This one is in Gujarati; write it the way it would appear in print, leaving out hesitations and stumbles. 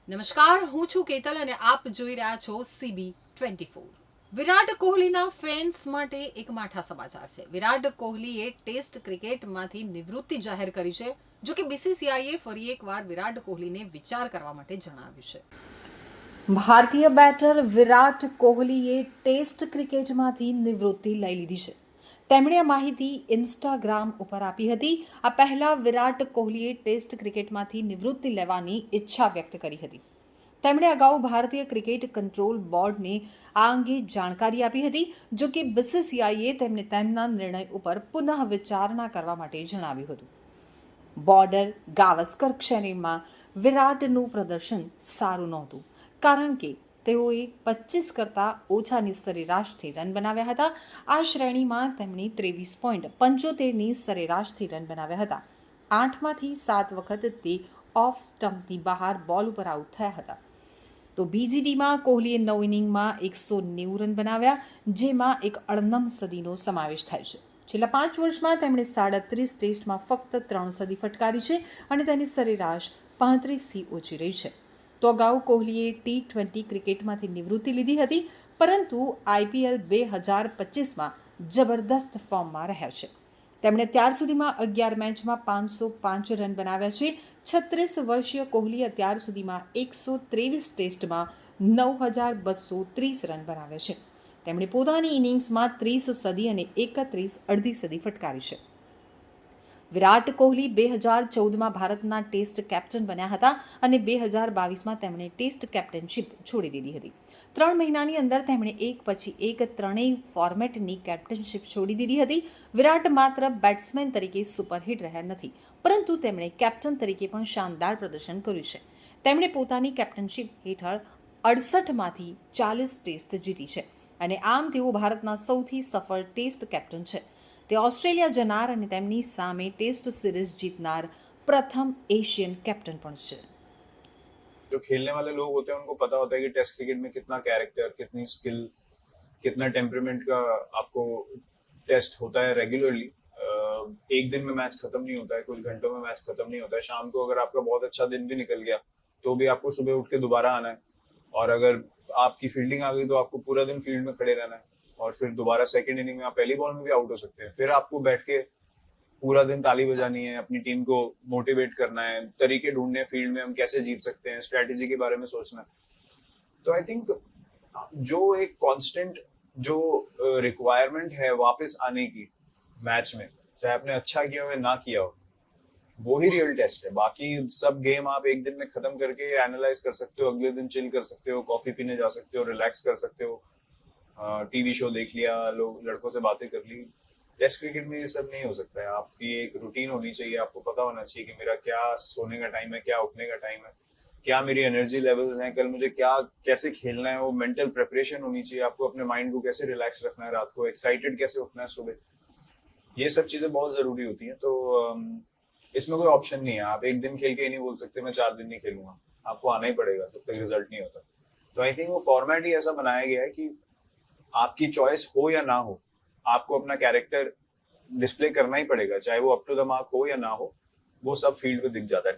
નમસ્કાર, હું છું કેતલ અને આપ જોઈ રહ્યા છો CB24। વિરાટ કોહલીના ફેન્સ માટે એક માઠા સમાચાર છે। વિરાટ કોહલીએ ટેસ્ટ ક્રિકેટમાંથી નિવૃત્તિ જાહેર કરી છે। જો કે BCCIએ ફરી એકવાર વિરાટ કોહલીને વિચાર કરવા માટે જણાવ્યું છે। ભારતીય બેટર વિરાટ કોહલીએ ટેસ્ટ ક્રિકેટમાંથી નિવૃત્તિ લઈ લીધી છે। તેમણે આ માહિતી ઇન્સ્ટાગ્રામ ઉપર આપી હતી। આ પહેલા વિરાટ કોહલીએ ટેસ્ટ ક્રિકેટમાંથી નિવૃત્તિ લેવાની ઈચ્છા વ્યક્ત કરી હતી। તેમણે અગાઉ ભારતીય ક્રિકેટ કંટ્રોલ બોર્ડને આ અંગે જાણકારી આપી હતી। જો કે BCCIએ તેમને તેમના નિર્ણય ઉપર પુનઃ વિચારણા કરવા માટે જણાવ્યું હતું। બોર્ડર ગાવસ્કર શ્રેણીમાં વિરાટનું પ્રદર્શન સારું નહોતું, કારણ કે તેઓએ 25 કરતાં ઓછાની સરેરાશથી રન બનાવ્યા હતા। આ શ્રેણીમાં તેમણે 23.75ની સરેરાશથી રન બનાવ્યા હતા। 8માંથી 7 વખત તે ઓફ સ્ટમ્પની બહાર બોલ ઉપર આઉટ થયા હતા। તો BGDમાં કોહલીએ 9 ઇનિંગમાં 190 રન બનાવ્યા, જેમાં એક અણનમ સદીનો સમાવેશ થાય છે। છેલ્લા 5 વર્ષમાં તેમણે 37 ટેસ્ટમાં ફક્ત 3 સદી ફટકારી છે અને તેની સરેરાશ 35થી ઓછી રહી છે। તો અગાઉ કોહલીએ T20 ક્રિકેટમાંથી નિવૃત્તિ લીધી હતી, પરંતુ IPL 2025માં જબરદસ્ત ફોર્મમાં રહ્યા છે। તેમણે ત્યાર સુધીમાં 11 મેચમાં 505 રન બનાવ્યા છે। 36 વર્ષીય કોહલી અત્યાર સુધીમાં 123 ટેસ્ટમાં 9230 રન બનાવ્યા છે। તેમણે પોતાની ઇનિંગ્સમાં 30 સદી અને 31 અડધી સદી ફટકારી છે। વિરાટ કોહલી 2014માં ભારતના ટેસ્ટ કેપ્ટન બન્યા હતા અને 2022માં તેમણે ટેસ્ટ કેપ્ટનશિપ છોડી દીધી હતી। 3 મહિનાની અંદર તેમણે એક પછી એક ત્રણેય ફોર્મેટની કેપ્ટનશિપ છોડી દીધી હતી। વિરાટ માત્ર બેટ્સમેન તરીકે સુપરહિટ રહ્યા નથી, પરંતુ તેમણે કેપ્ટન તરીકે પણ શાનદાર પ્રદર્શન કર્યું છે। તેમણે પોતાની કેપ્ટનશિપ હેઠળ 68માંથી 40 ટેસ્ટ જીતી છે અને આમ તેઓ ભારતના સૌથી સફળ ટેસ્ટ કેપ્ટન છે। તે ઓસ્ટ્રેલિયા જનાર અને તેમની સામે ટેસ્ટ સિરીઝ जीतનાર પ્રથમ एशियन कैप्टन પણ છે। जो खेलने वाले लोग होते हैं उनको पता होता है कि टेस्ट क्रिकेट में कितना कैरेक्टर, कितनी स्किल, कितना टेम्परामेंट का आपको टेस्ट होता है रेगुलरली। एक दिन में मैच खत्म नहीं होता है, कुछ घंटों में मैच खत्म नहीं होता है। शाम को अगर आपका बहुत अच्छा दिन भी निकल गया तो भी आपको सुबह उठ के दोबारा आना है, और अगर आपकी फील्डिंग आ गई तो आपको पूरा दिन फील्ड में खड़े रहना है, और फिर दोबारा सेकंड इनिंग में आप पहली बॉल में भी आउट हो सकते हैं। फिर आपको बैठ के पूरा दिन ताली बजानी है, अपनी टीम को मोटिवेट करना है, तरीके ढूंढने हैं फील्ड में हम कैसे जीत सकते हैं, स्ट्रेटेजी के बारे में सोचना है। तो आई थिंक जो एक कांस्टेंट जो रिक्वायरमेंट है वापस आने की मैच में, चाहे आपने अच्छा किया हो या ना किया हो, वो ही रियल टेस्ट है। बाकी सब गेम आप एक दिन में खत्म करके एनालाइज कर सकते हो, अगले दिन चिल कर सकते हो, कॉफी पीने जा सकते हो, रिलैक्स कर सकते हो, टीवी शो देख लिया, लोग लड़कों से बातें कर ली। टेस्ट क्रिकेट में ये सब नहीं हो सकता है। आपकी एक रूटीन होनी चाहिए, आपको पता होना चाहिए कि मेरा क्या सोने का टाइम है, क्या उठने का टाइम है, क्या मेरी एनर्जी लेवल्स हैं, कल मुझे क्या कैसे खेलना है। वो मेंटल प्रिपरेशन होनी चाहिए, आपको अपने माइंड को कैसे रिलैक्स रखना है, रात को एक्साइटेड कैसे उठना है सुबह। ये सब चीजें बहुत जरूरी होती हैं। तो इसमें कोई ऑप्शन नहीं है। आप एक दिन खेल के ही नहीं बोल सकते मैं 4 दिन नहीं खेलूंगा, आपको आना ही पड़ेगा जब तक रिजल्ट नहीं होता। तो आई थिंक वो फॉर्मेट ही ऐसा बनाया गया है कि आपकी चॉइस हो या ना हो, आपको अपना कैरेक्टर डिस्प्ले करना ही पड़ेगा, चाहे वो अप टू द मार्क हो या ना हो, वो सब फील्ड पे दिख जाता है।